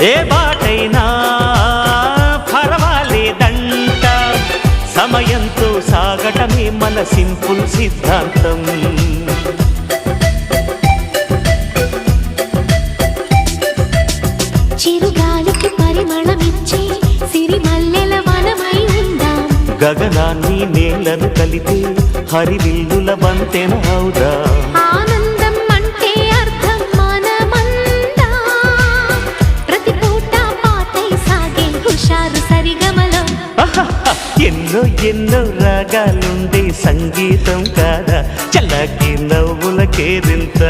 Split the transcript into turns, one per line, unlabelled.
ఏ బాటైనా పర్వాలేదంట, సమయంతో సాగటమే మన సింపుల్ సిద్ధాంతం.
చిరుగాలికి పరిమళమిచ్చే సిరిమల్లెల వనమై ఉందాం,
గగనాన్ని నేలను కలిపే హరివిల్లుల వంతెన అవుదాం.
ఆనందం అంటే అర్థం మనమందా, ప్రతి పూట పాతై సాగే హుషారు సరిగమలో.
ఎన్నో ఎన్నో రాగాలుండే సంగీతం కాదా, చల్లకి నవ్వుల కేరింత.